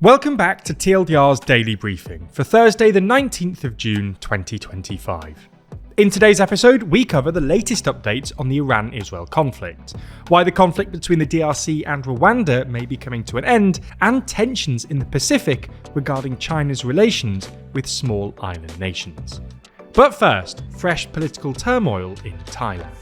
Welcome back to TLDR's daily briefing for Thursday the 19th of June 2025. In today's episode, we cover the latest updates on the Iran-Israel conflict, why the conflict between the DRC and Rwanda may be coming to an end, and tensions in the Pacific regarding China's relations with small island nations. But first, fresh political turmoil in Thailand.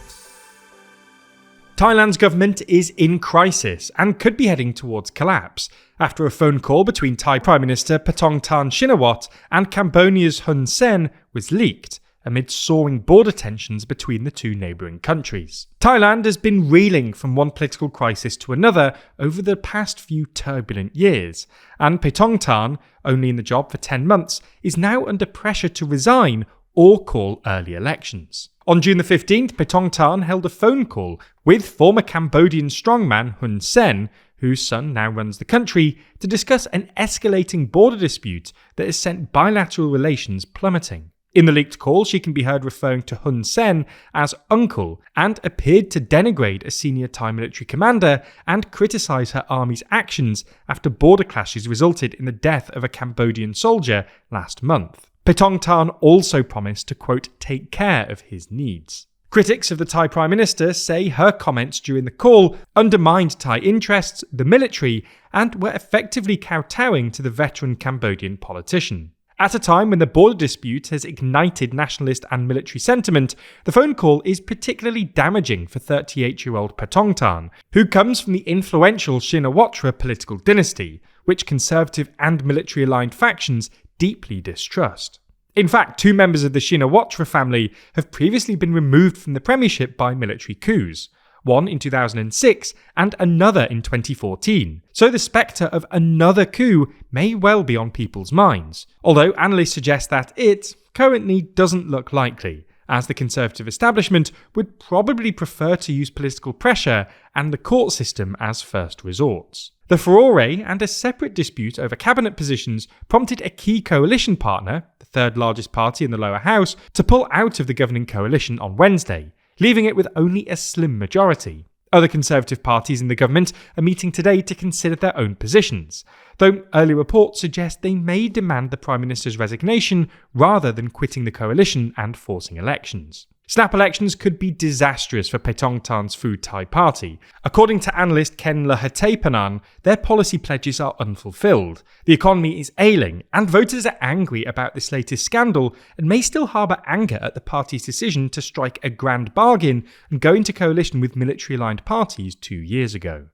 Thailand's government is in crisis and could be heading towards collapse after a phone call between Thai Prime Minister Paetongtarn Shinawatra and Cambodia's Hun Sen was leaked amid soaring border tensions between the two neighbouring countries. Thailand has been reeling from one political crisis to another over the past few turbulent years, and Paetongtarn, only in the job for 10 months, is now under pressure to resign or call early elections. On June the 15th, Paetongtarn held a phone call with former Cambodian strongman Hun Sen, whose son now runs the country, to discuss an escalating border dispute that has sent bilateral relations plummeting. In the leaked call, she can be heard referring to Hun Sen as uncle and appeared to denigrate a senior Thai military commander and criticise her army's actions after border clashes resulted in the death of a Cambodian soldier last month. Paetongtarn also promised to, quote, take care of his needs. Critics of the Thai Prime Minister say her comments during the call undermined Thai interests, the military, and were effectively kowtowing to the veteran Cambodian politician. At a time when the border dispute has ignited nationalist and military sentiment, the phone call is particularly damaging for 38-year-old Paetongtarn, who comes from the influential Shinawatra political dynasty, which conservative and military-aligned factions deeply distrust. In fact, two members of the Shinawatra family have previously been removed from the premiership by military coups, one in 2006 and another in 2014. So the spectre of another coup may well be on people's minds, although analysts suggest that it currently doesn't look likely, as the conservative establishment would probably prefer to use political pressure and the court system as first resorts. The furore and a separate dispute over cabinet positions prompted a key coalition partner, the third largest party in the lower house, to pull out of the governing coalition on Wednesday, leaving it with only a slim majority. Other Conservative parties in the government are meeting today to consider their own positions, though early reports suggest they may demand the Prime Minister's resignation rather than quitting the coalition and forcing elections. Snap elections could be disastrous for Paetongtarn's Food Thai Party. According to analyst Ken Lahatapanan, their policy pledges are unfulfilled. The economy is ailing, and voters are angry about this latest scandal and may still harbour anger at the party's decision to strike a grand bargain and go into coalition with military-aligned parties 2 years ago.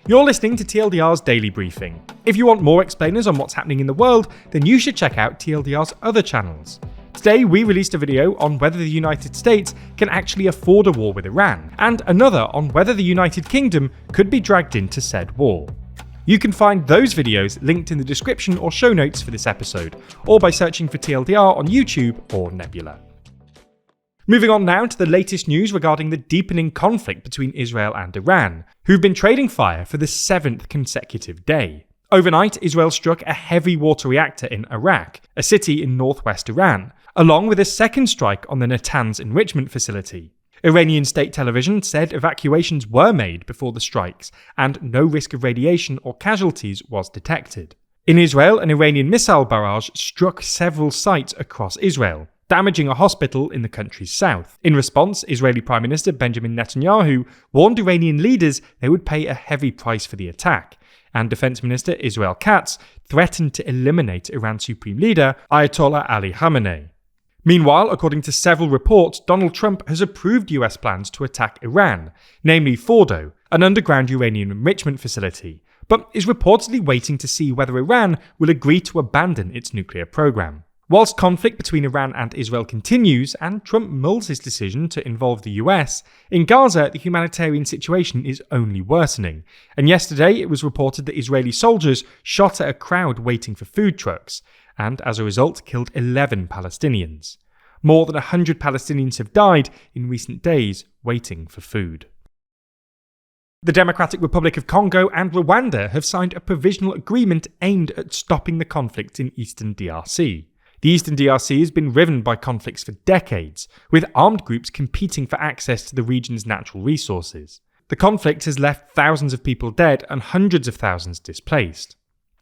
You're listening to TLDR's Daily Briefing. If you want more explainers on what's happening in the world, then you should check out TLDR's other channels. Today, we released a video on whether the United States can actually afford a war with Iran, and another on whether the United Kingdom could be dragged into said war. You can find those videos linked in the description or show notes for this episode, or by searching for TLDR on YouTube or Nebula. Moving on now to the latest news regarding the deepening conflict between Israel and Iran, who've been trading fire for the 7th consecutive day. Overnight, Israel struck a heavy water reactor in Arak, a city in northwest Iran, along with a second strike on the Natanz enrichment facility. Iranian state television said evacuations were made before the strikes, and no risk of radiation or casualties was detected. In Israel, an Iranian missile barrage struck several sites across Israel, damaging a hospital in the country's south. In response, Israeli Prime Minister Benjamin Netanyahu warned Iranian leaders they would pay a heavy price for the attack, and Defense Minister Israel Katz threatened to eliminate Iran's Supreme Leader Ayatollah Ali Khamenei. Meanwhile, according to several reports, Donald Trump has approved US plans to attack Iran, namely Fordo, an underground uranium enrichment facility, but is reportedly waiting to see whether Iran will agree to abandon its nuclear program. Whilst conflict between Iran and Israel continues and Trump mulls his decision to involve the US, in Gaza the humanitarian situation is only worsening, and yesterday it was reported that Israeli soldiers shot at a crowd waiting for food trucks, and as a result killed 11 Palestinians. More than 100 Palestinians have died in recent days waiting for food. The Democratic Republic of Congo and Rwanda have signed a provisional agreement aimed at stopping the conflict in eastern DRC. The eastern DRC has been riven by conflicts for decades, with armed groups competing for access to the region's natural resources. The conflict has left thousands of people dead and hundreds of thousands displaced.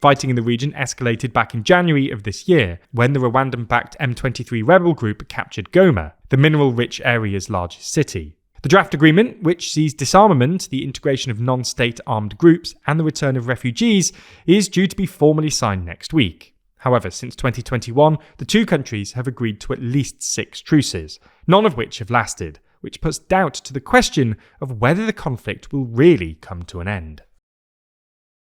Fighting in the region escalated back in January of this year, when the Rwandan-backed M23 rebel group captured Goma, the mineral-rich area's largest city. The draft agreement, which sees disarmament, the integration of non-state armed groups, and the return of refugees, is due to be formally signed next week. However, since 2021, the two countries have agreed to at least 6 truces, none of which have lasted, which puts doubt to the question of whether the conflict will really come to an end.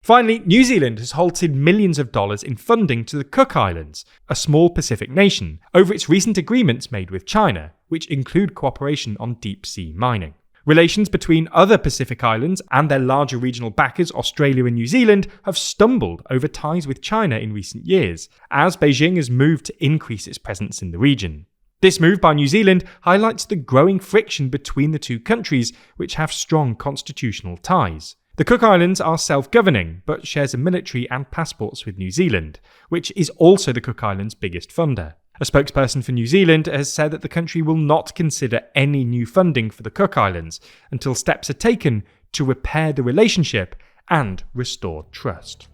Finally, New Zealand has halted millions of dollars in funding to the Cook Islands, a small Pacific nation, over its recent agreements made with China, which include cooperation on deep-sea mining. Relations between other Pacific islands and their larger regional backers, Australia and New Zealand, have stumbled over ties with China in recent years, as Beijing has moved to increase its presence in the region. This move by New Zealand highlights the growing friction between the two countries, which have strong constitutional ties. The Cook Islands are self-governing, but shares a military and passports with New Zealand, which is also the Cook Islands' biggest funder. A spokesperson for New Zealand has said that the country will not consider any new funding for the Cook Islands until steps are taken to repair the relationship and restore trust.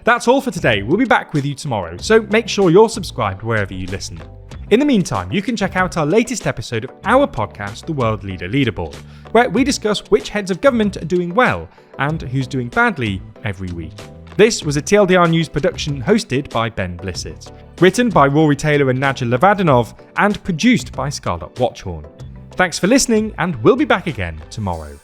That's all for today. We'll be back with you tomorrow, so make sure you're subscribed wherever you listen. In the meantime, you can check out our latest episode of our podcast, The World Leader Leaderboard, where we discuss which heads of government are doing well and who's doing badly every week. This was a TLDR News production hosted by Ben Blissett, written by Rory Taylor and Nadja Lovadinov, and produced by Scarlett Watchorn. Thanks for listening, and we'll be back again tomorrow.